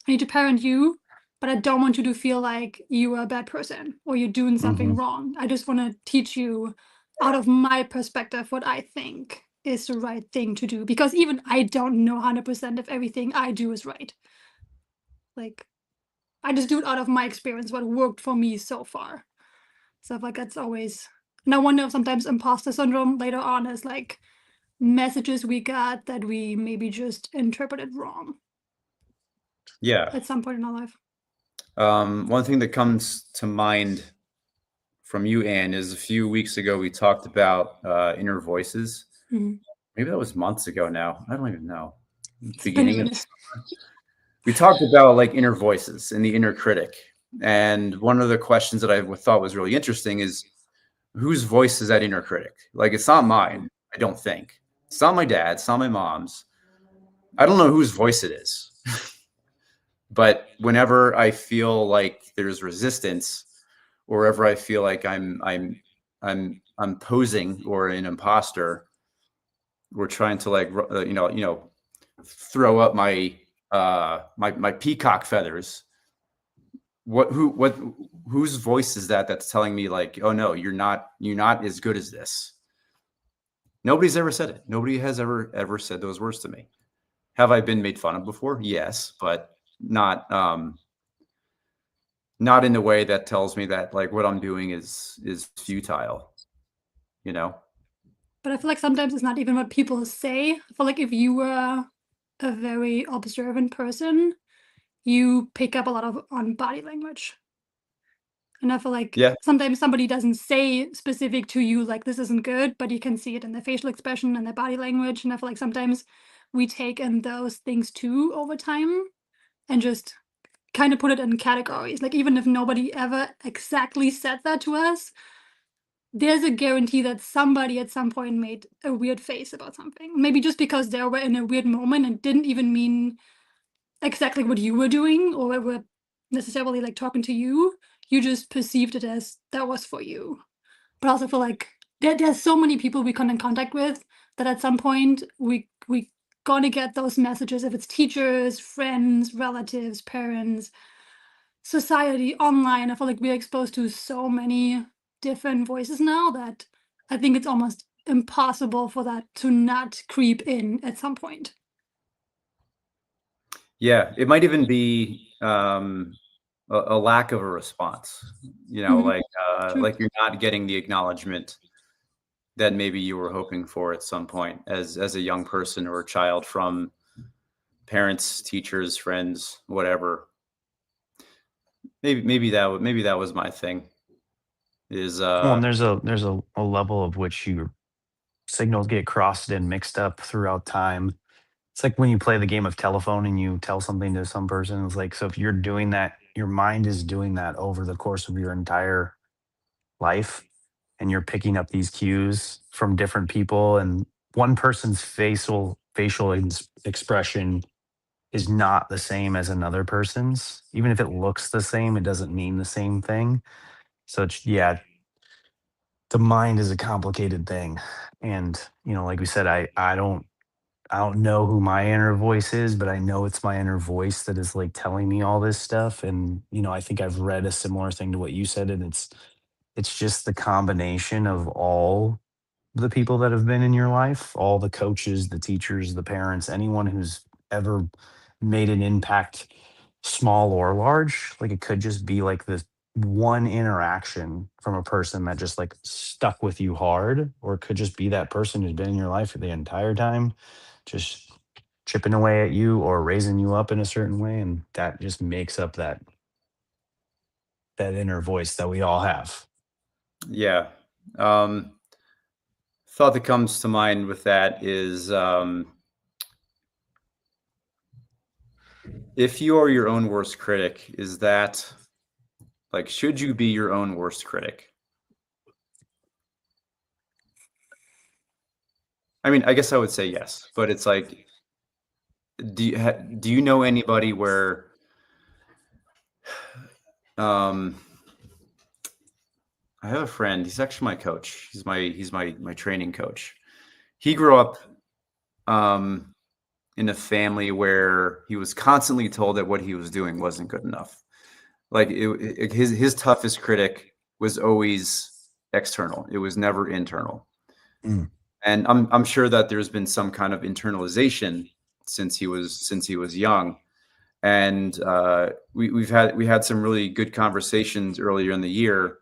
I need to parent you, but I don't want you to feel like you are a bad person or you're doing something Hmm. wrong. I just want to teach you out of my perspective what I think is the right thing to do because even I don't know 100% if everything I do is right. Like I just do it out of my experience, what worked for me so far. So I feel like that's always, and I wonder if sometimes imposter syndrome later on is like messages we got that we maybe just interpreted wrong Yeah. at some point in our life. One thing that comes to mind from you, Anne, is a few weeks ago we talked about inner voices. Mhm. Maybe that was months ago now. I don't even know. It's been a Beginning of minute. we talked about like inner voices and the inner critic. And one of the questions that I thought was really interesting is whose voice is that inner critic? Like, it's not mine, I don't think. It's not my dad's, it's not my mom's. I don't know whose voice it is. But whenever I feel like there's resistance, or wherever I feel like I'm posing or an imposter, we're trying to like throw up my my peacock feathers. Whose voice is that that's telling me like, oh no, you're not as good as this? Nobody's ever said it. Nobody has ever said those words to me. Have I been made fun of before? Yes, but not in a way that tells me that like what I'm doing is futile, you know? But I feel like sometimes it's not even what people say. I feel like if you were a very observant person, you pick up a lot of on body language. And I feel like Yeah. sometimes somebody doesn't say specific to you like this isn't good, but you can see it in their facial expression and their body language. And I feel like sometimes we take in those things too over time and just kind of put it in categories. Like even if nobody ever exactly said that to us, there's a guarantee that somebody at some point made a weird face about something. Maybe just because they were in a weird moment and didn't even mean exactly what you were doing or were necessarily like talking to you. You just perceived it as that was for you. But I also feel like there's so many people we come in contact with that at some point we gonna get those messages, if it's teachers, friends, relatives, parents, society, online. I feel like we're exposed to so many different voices now that I think it's almost impossible for that to not creep in at some point. Yeah, it might even be a lack of a response, Mhm. True. like you're not getting the acknowledgement that maybe you were hoping for at some point as a young person or a child from parents, teachers, friends, whatever. Maybe that was my thing is Well, and there's a level of which your signals get crossed and mixed up throughout time. It's like when you play the game of telephone and you tell something to some person. It's like, so if you're doing that, your mind is doing that over the course of your entire life, and you're picking up these cues from different people, and one person's facial expression is not the same as another person's. Even if it looks the same, it doesn't mean the same thing. So it's, yeah, the mind is a complicated thing. And like we said, I don't know who my inner voice is, but I know it's my inner voice that is like telling me all this stuff. And I think I've read a similar thing to what you said, and it's just the combination of all the people that have been in your life, all the coaches, the teachers, the parents, anyone who's ever made an impact, small or large. Like, it could just be like this one interaction from a person that just like stuck with you hard, or it could just be that person who's been in your life for the entire time, just chipping away at you or raising you up in a certain way. And that just makes up that inner voice that we all have. yeah. Thought that comes to mind with that is if you are your own worst critic, is that like, should you be your own worst critic? I mean, I guess I would say yes, but it's like, do you know anybody where um I have a friend, he's actually my coach. He's my training coach. He grew up in a family where he was constantly told that what he was doing wasn't good enough. Like his toughest critic was always external. It was never internal. Mm. And I'm sure that there's been some kind of internalization since he was young. And we had some really good conversations earlier in the year.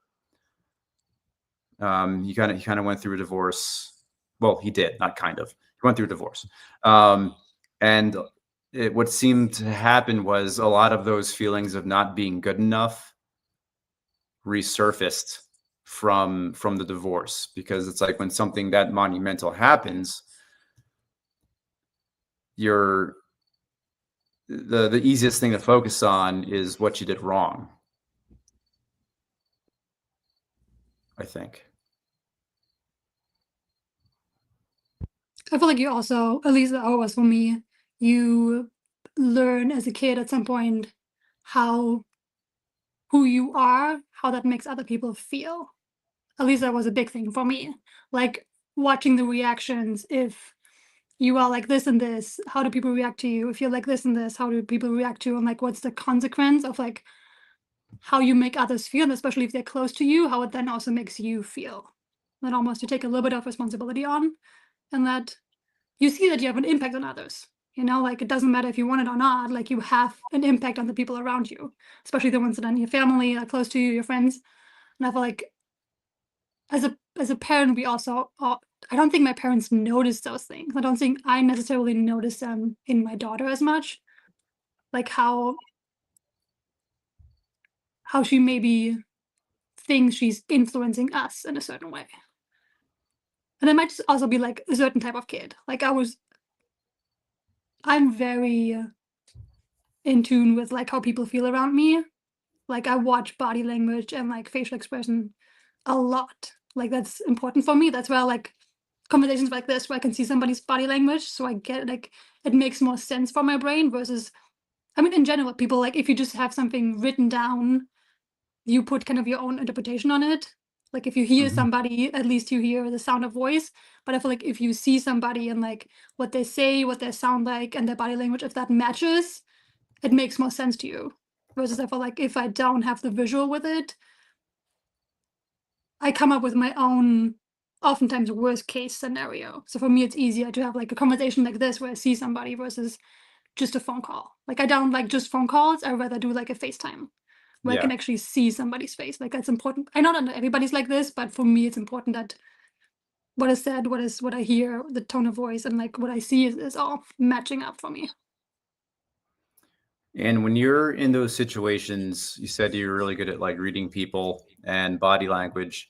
He kind of went through a divorce. Well, he did, not kind of. He went through a divorce. And what seemed to happen was a lot of those feelings of not being good enough resurfaced from the divorce, because it's like when something that monumental happens, the easiest thing to focus on is what you did wrong, I think. I feel like you also, at least that was for me, you learn as a kid at some point who you are, how that makes other people feel. At least that was a big thing for me. Like watching the reactions. If you are like this and this, how do people react to you? If you're like this and this, how do people react to you? And like, what's the consequence of like how you make others feel, and especially if they're close to you, how it then also makes you feel. Then almost to take a little bit of responsibility on, and that you see that you have an impact on others. Like it doesn't matter if you want it or not, like you have an impact on the people around you, especially the ones that are in your family, are close to you, your friends. And I feel like as a parent, we also I don't think my parents notice those things. I don't think I necessarily notice them in my daughter as much, like how she maybe thinks she's influencing us in a certain way. And it might just also be like a certain type of kid. Like I'm very in tune with like how people feel around me. Like I watch body language and like facial expression a lot. Like that's important for me. That's why I like conversations like this where I can see somebody's body language. So I get like it makes more sense for my brain versus, I mean, in general, people like if you just have something written down, you put kind of your own interpretation on it. Like if you hear somebody, at least you hear the sound of voice. But I feel like if you see somebody and like what they say, what they sound like, and their body language, if that matches, it makes more sense to you. Versus I feel like if I don't have the visual with it, I come up with my own, oftentimes worst case scenario. So for me, it's easier to have like a conversation like this where I see somebody versus just a phone call. Like I don't like just phone calls. I'd rather do like a FaceTime where I Yeah. can actually see somebody's face. Like that's important. I know not everybody's like this, but for me, it's important that what is said, what I hear, the tone of voice, and like what I see is all matching up for me. And when you're in those situations, you said you're really good at like reading people and body language.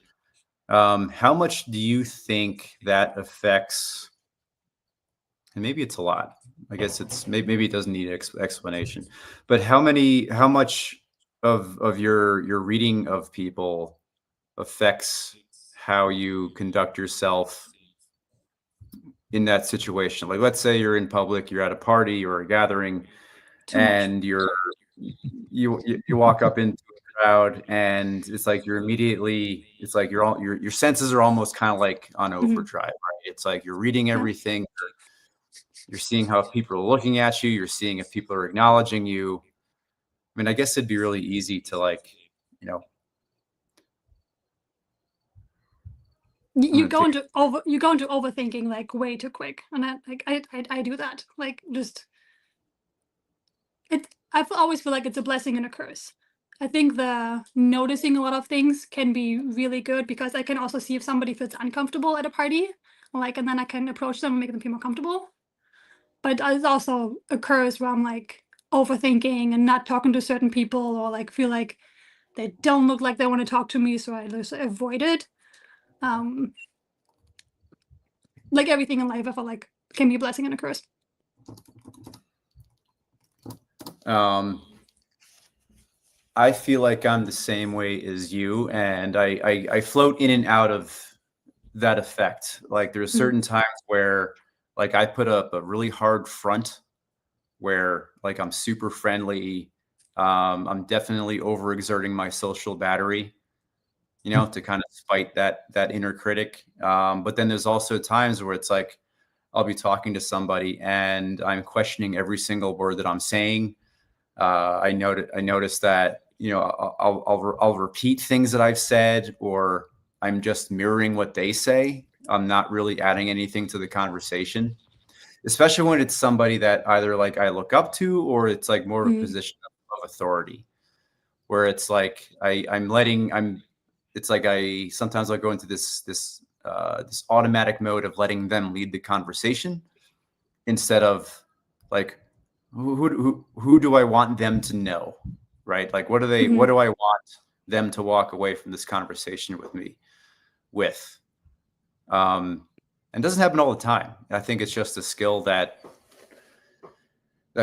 How much do you think that affects? And maybe it's a lot. I guess it's maybe it doesn't need explanation. But how much of your reading of people affects how you conduct yourself in that situation? Like, let's say you're in public, you're at a party or a gathering, Too much. and you walk up into a crowd, and it's like it's like your senses are almost kind of like on overdrive, right? It's like you're reading everything. You're seeing how people are looking at you. You're seeing if people are acknowledging you. I mean, I guess it'd be really easy to like, you know, You go into overthinking like way too quick, and I do that. Like just I always feel like it's a blessing and a curse. I think the noticing a lot of things can be really good because I can also see if somebody feels uncomfortable at a party, like, and then I can approach them and make them feel more comfortable. But it's also a curse where I'm like overthinking and not talking to certain people, or like feel like they don't look like they want to talk to me, so I just avoid it. Like everything in life, I feel like can be a blessing and a curse. I feel like I'm the same way as you, and I float in and out of that effect. Like there's certain times where like I put up a really hard front where like I'm super friendly. I'm definitely overexerting my social battery, to kind of fight that inner critic. But then there's also times where it's like I'll be talking to somebody and I'm questioning every single word that I'm saying. I noticed that I'll repeat things that I've said, or I'm just mirroring what they say. I'm not really adding anything to the conversation. especially when it's somebody that either like I look up to or it's like more of a Mm. position of authority, where it's like it's like I sometimes I'll go into this automatic mode of letting them lead the conversation instead of like who do I want them to know, right? Like what Mhm. do I want them to walk away from this conversation with me with? And it doesn't happen all the time. I think it's just a skill that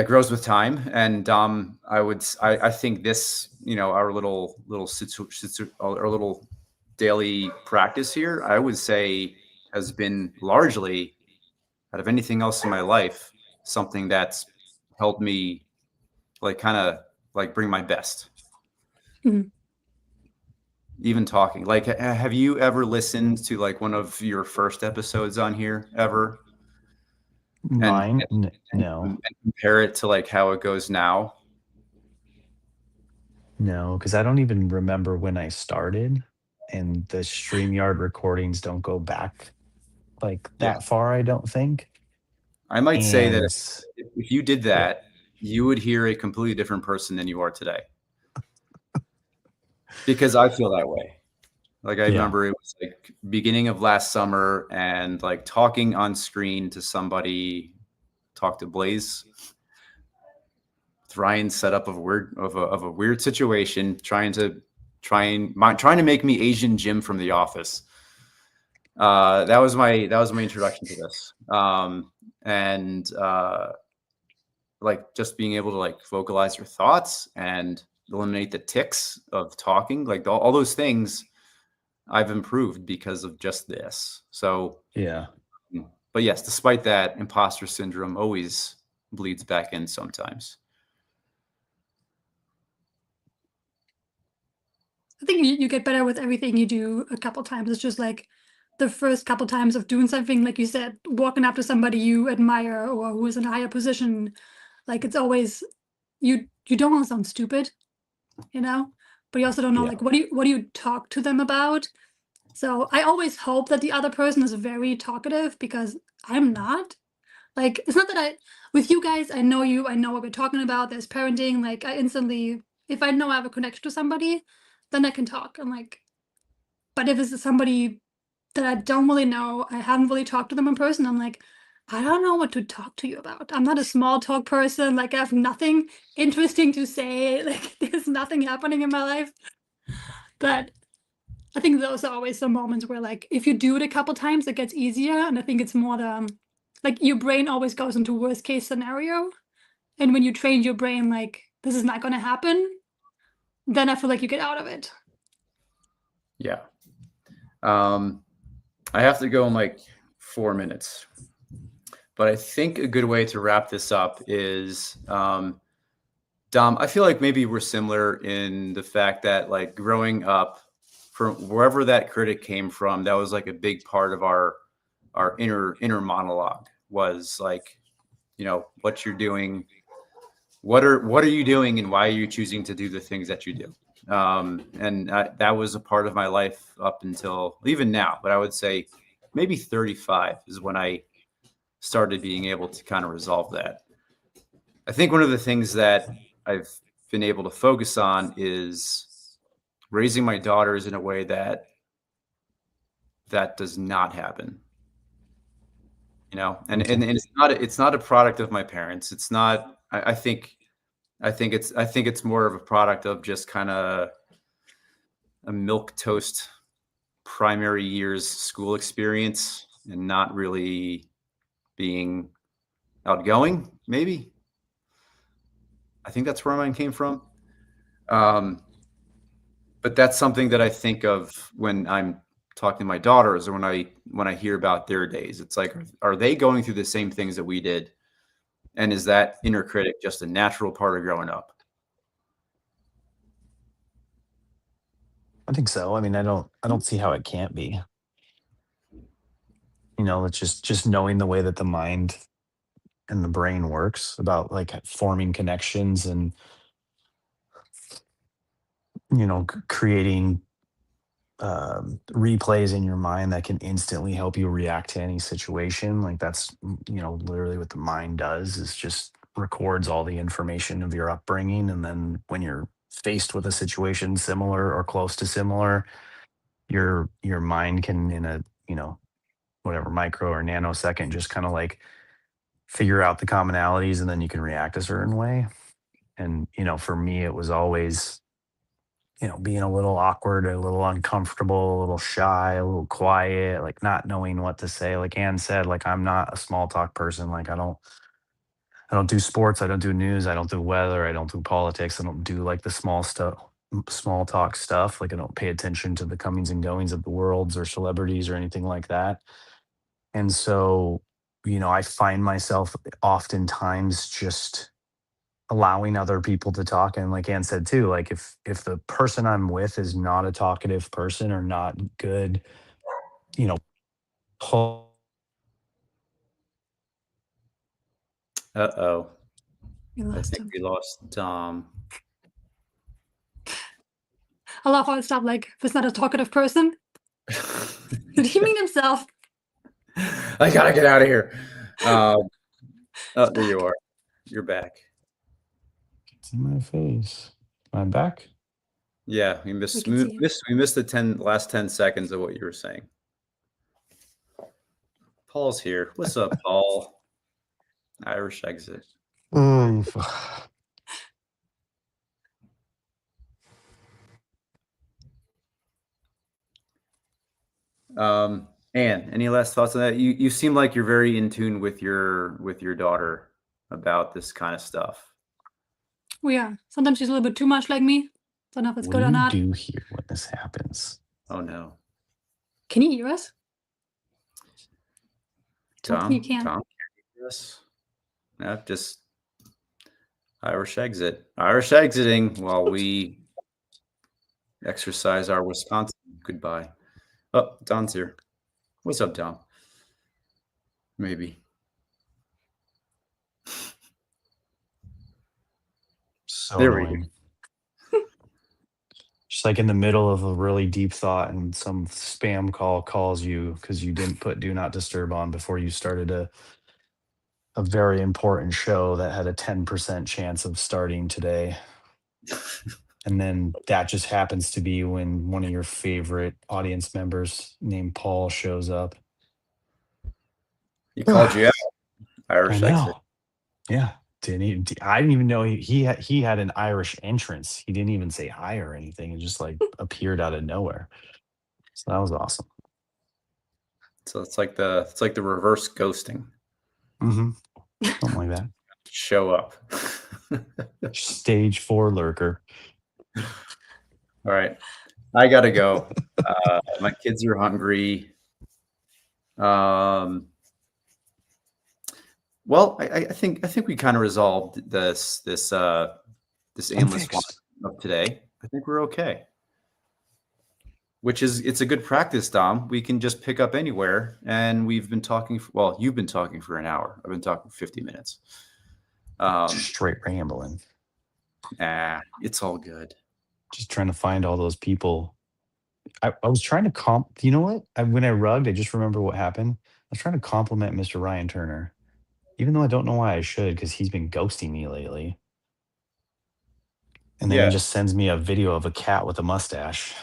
grows with time. And I think this, our our little daily practice here, I would say has been largely out of anything else in my life, something that's helped me like kind of like bring my best. Mhm. Even talking, like, have you ever listened to like one of your first episodes on here ever and Mine? No. and compare it to like how it goes now? No, because I don't even remember when I started, and the StreamYard recordings don't go back like Yeah. that far, I don't think. I might say that And if you did yeah, that, you would hear a completely different person than you are today. Because I feel that way. Like I yeah, remember it was like beginning of last summer and like talking on screen to somebody, talk to Blaze, Ryan's setup of a weird situation, trying to make me Asian Jim from The Office. That was my introduction to this. And like just being able to like vocalize your thoughts and eliminate the tics of talking, like all those things I've improved because of just this. So, yeah. but yes, despite that, imposter syndrome always bleeds back in sometimes. I think you get better with everything you do a couple times. It's just like the first couple times of doing something, like you said, walking up to somebody you admire or who is in a higher position. Like it's always you don't want to sound stupid, you know, but you also don't know Yeah. like what do you talk to them about. So I always hope that the other person is very talkative because I'm not. Like it's not that with you guys, I know you, I know what we're talking about. There's parenting. Like I instantly, if I know I have a connection to somebody, then I can talk. I'm like, but if it's somebody that I don't really know, I haven't really talked to them in person, I'm like, I don't know what to talk to you about. I'm not a small talk person. Like I have nothing interesting to say. Like there's nothing happening in my life. But I think those are always the moments where like if you do it a couple times, it gets easier. And I think it's more the like your brain always goes into worst case scenario. And when you train your brain like this is not gonna happen, then I feel like you get out of it. Yeah. I have to go in like 4 minutes, but I think a good way to wrap this up is, Dom, I feel like maybe we're similar in the fact that like growing up from wherever that critic came from, that was like a big part of our inner monologue was like, what you're doing, what are you doing and why are you choosing to do the things that you do? And that was a part of my life up until even now, but I would say maybe 35 is when I started being able to kind of resolve that. I think one of the things that I've been able to focus on is raising my daughters in a way that does not happen. Okay. And it's not a product of my parents. It's not. I think it's more of a product of just kind of a milk toast primary years school experience and not really being outgoing. Maybe I think that's where mine came from. Um, but that's something that I think of when I'm talking to my daughters or when I hear about their days. It's like, are they going through the same things that we did? And is that inner critic just a natural part of growing up? I think so. I mean, I don't see how it can't be. It's just knowing the way that the mind and the brain works about like forming connections and creating replays in your mind that can instantly help you react to any situation. Like that's literally what the mind does, is just records all the information of your upbringing, and then when you're faced with a situation similar or close to similar, your mind can, in a whatever micro or nanosecond, just kind of like figure out the commonalities, and then you can react a certain way. And for me, it was always being a little awkward, a little uncomfortable, a little shy, a little quiet, like not knowing what to say. Like Ann said, like I'm not a small talk person. Like I don't do sports, I don't do news, I don't do weather, I don't do politics, I don't do like the small talk stuff. Like I don't pay attention to the comings and goings of the worlds or celebrities or anything like that. And so, I find myself oftentimes just allowing other people to talk. And like Ann said too, like if the person I'm with is not a talkative person or not good, you know, pull. Uh-oh. You I lost think him. we lost Dom. I love how it stopped like, if it's not a talkative person. Did he mean himself? I gotta get out of here. Oh, there you are. You're back. It's in my face. Am I back? Yeah, we missed We can see you. we missed the last 10 seconds of what you were saying. Paul's here. What's up, Paul? Irish exit. Oh, Anne, any last thoughts on that? You seem like you're very in tune with your daughter about this kind of stuff. Well, yeah. Sometimes she's a little bit too much like me. Don't know if it's what good do or you not. do here when this happens? Oh no. Can you hear us? Don't think you can. Tom, yes. No, just Irish exit. Irish exiting while we exercise our Wisconsin goodbye. Oh, Don's here. What's up, Don? Maybe. So There we go. annoying. Just like in the middle of a really deep thought, and some spam call calls you because you didn't put do not disturb on before you started a very important show that had a 10% chance of starting today. And then that just happens to be when one of your favorite audience members named Paul shows up. He called you out. I Irish exit. know. Yeah. I didn't even know he had an Irish entrance. He didn't even say hi or anything. It just like appeared out of nowhere. So that was awesome. So it's like the reverse ghosting. Mm-hmm. Something like that. Show up. Stage 4 lurker. All right. I gotta go. My kids are hungry. Well, I think we kind of resolved this aimless one of today. I think we're okay. It's a good practice, Dom. We can just pick up anywhere, and we've been talking. Well, you've been talking for an hour. I've been talking 50 minutes. Straight rambling. It's all good. Just trying to find all those people. I was trying to you know what? When I rugged, I just remember what happened. I was trying to compliment Mr. Ryan Turner, even though I don't know why I should, because he's been ghosting me lately. And then he just sends me a video of a cat with a mustache.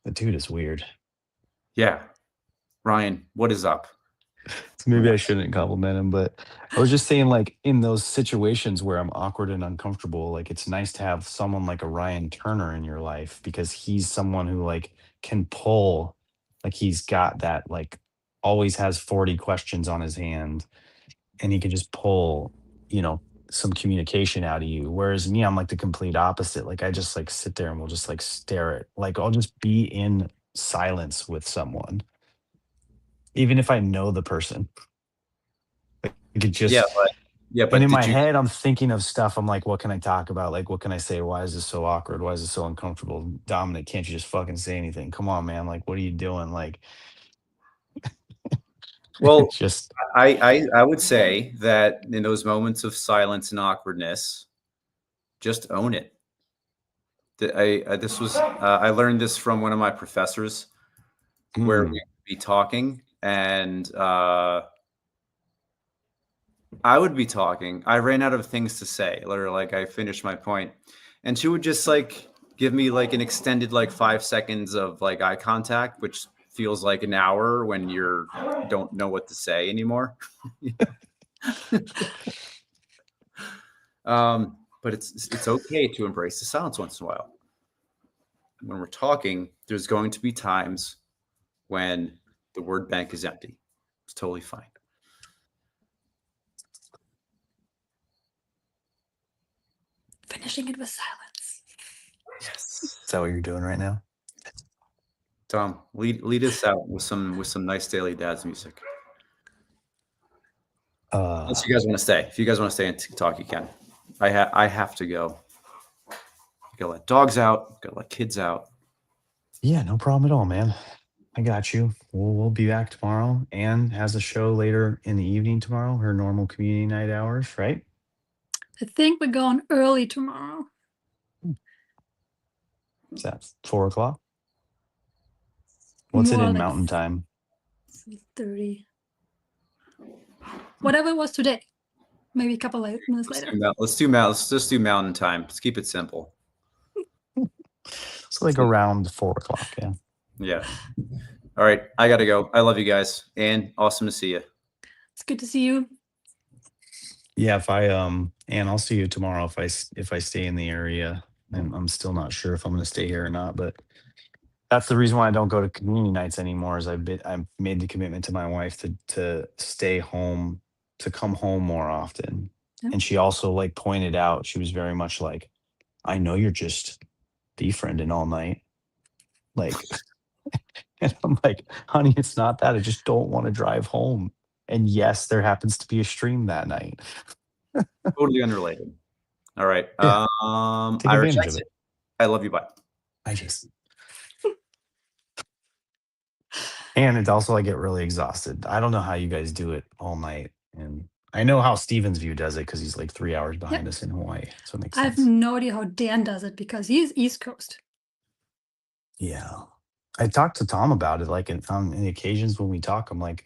The dude is weird. Yeah. Ryan, what is up? So maybe I shouldn't compliment him, but I was just saying, like, in those situations where I'm awkward and uncomfortable, like, it's nice to have someone like a Ryan Turner in your life, because he's someone who like can pull, like he's got that, like always has 40 questions on his hand, and he can just pull, some communication out of you. Whereas me, I'm like the complete opposite. Like I just like sit there and we'll just like stare at, like I'll just be in silence with someone, even if I know the person. Like it just but and in my head, I'm thinking of stuff. I'm like, what can I talk about? Like, what can I say? Why is this so awkward? Why is this so uncomfortable? Dominic, can't you just fucking say anything? Come on, man. Like, what are you doing? Like, well, just I would say that in those moments of silence and awkwardness, just own it. This was I learned this from one of my professors, where we Mm. would be talking, and I would be talking. I ran out of things to say. Literally, like I finished my point, and she would just like give me like an extended like 5 seconds of like eye contact, which feels like an hour when you're don't know what to say anymore. But it's okay to embrace the silence once in a while. When we're talking, there's going to be times when the word bank is empty. It's totally fine. Finishing it with silence. Yes. Is that what you're doing right now? Tom, lead us out with some nice Daily Dads music. Unless you guys want to stay. If you guys want to stay and talk, you can. I have to go. Gotta let dogs out. Gotta let kids out. Yeah, no problem at all, man. I got you. We'll be back tomorrow. Anne has a show later in the evening tomorrow, her normal community night hours, right? I think we're going early tomorrow. Is that 4 o'clock? What's it More in like Mountain Time? 3:30. Whatever it was today. Maybe a couple minutes later. Let's just do Mountain Time. Let's keep it simple. It's like around 4 o'clock. Yeah. Yeah. All right. I gotta go. I love you guys. And awesome to see you. It's good to see you. Yeah. If I and I'll see you tomorrow if I stay in the area. I'm still not sure if I'm going to stay here or not, but that's the reason why I don't go to community nights anymore. Is I've made the commitment to my wife to stay home, to come home more often. Yeah. And she also like pointed out, she was very much like, I know you're just befriending all night. Like, and I'm like, honey, it's not that. I just don't want to drive home. And yes, there happens to be a stream that night. Totally unrelated. All right. Yeah. Take Irish advantage of exit. it. I love you. Bye. I just and it's also I get really exhausted. I don't know how you guys do it all night. And I know how Stevens View does it because he's like 3 hours behind us in Hawaii. So it makes I have sense. no idea how Dan does it because he's East Coast. Yeah. I talked to Tom about it, like on the occasions when we talk, I'm like,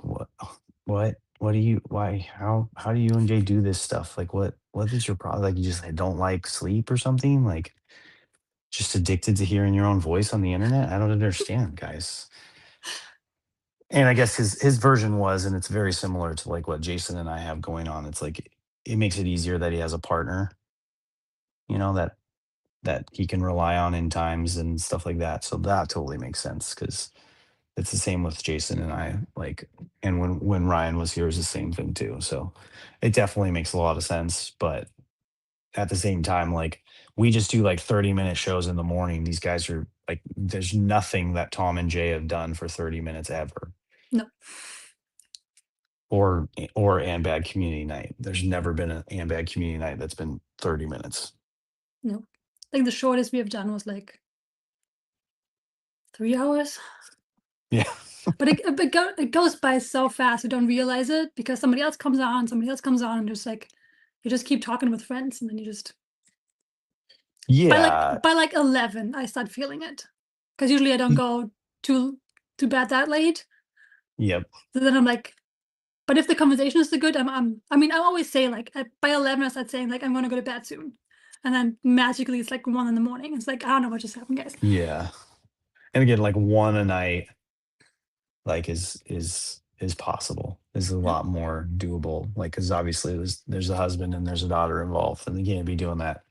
what do you, why, how do you and Jay do this stuff? Like, what is your problem? Like, you just don't like sleep or something? Like, just addicted to hearing your own voice on the internet? I don't understand, guys. And I guess his version was, and it's very similar to like what Jason and I have going on. It's like it makes it easier that he has a partner, that he can rely on in times and stuff like that. So that totally makes sense because it's the same with Jason and I. Like, and when Ryan was here, it was the same thing too. So it definitely makes a lot of sense. But at the same time, like we just do like 30-minute shows in the morning. These guys are like, there's nothing that Tom and Jay have done for 30 minutes ever. No. Or Ambag community night. There's never been an Ambag community night that's been 30 minutes. No. I think the shortest we have done was like 3 hours. Yeah. But it goes by so fast you don't realize it because somebody else comes on, and just like you just keep talking with friends and then you just Yeah. by like 11 I start feeling it. Because usually I don't go to bed that late. Yep. So then I'm like, but if the conversation is so good, I mean, I always say like by 11 I start saying like I'm gonna go to bed soon. And then magically it's like 1 in the morning. It's like I don't know what just happened, guys. Yeah. And again, like one a night, like is possible. Is a lot more doable. Like, because obviously there's a husband and there's a daughter involved, and you can't be doing that.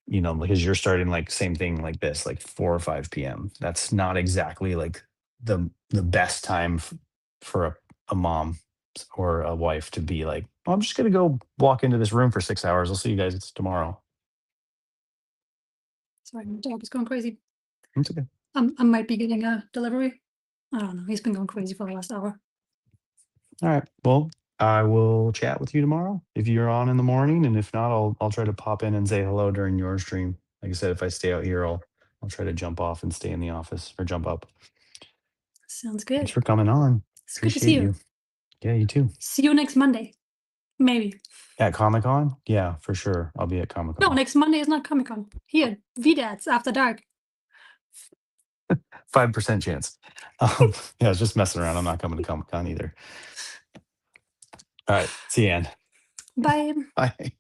Because you're starting like same thing like this, like 4 or 5 p.m. That's not exactly like the best time for a mom or a wife to be like, oh, I'm just gonna go walk into this room for 6 hours. I'll see you guys tomorrow. Sorry, my dog is going crazy. It's okay. I might be getting a delivery. I don't know. He's been going crazy for the last hour. All right. Well, I will chat with you tomorrow if you're on in the morning, and if not, I'll try to pop in and say hello during your stream. Like I said, if I stay out here, I'll try to jump off and stay in the office or jump up. Sounds good. Thanks for coming on. It's good to see Appreciate you. Yeah, you too. See you next Monday. Maybe. At Comic Con? Yeah, for sure. I'll be at Comic No, Con. next Monday is not Comic Con. Here, VDATs after dark. 5% chance. Yeah, I was just messing around. I'm not coming to Comic Con either. All right. See you, Ann. Bye. Bye.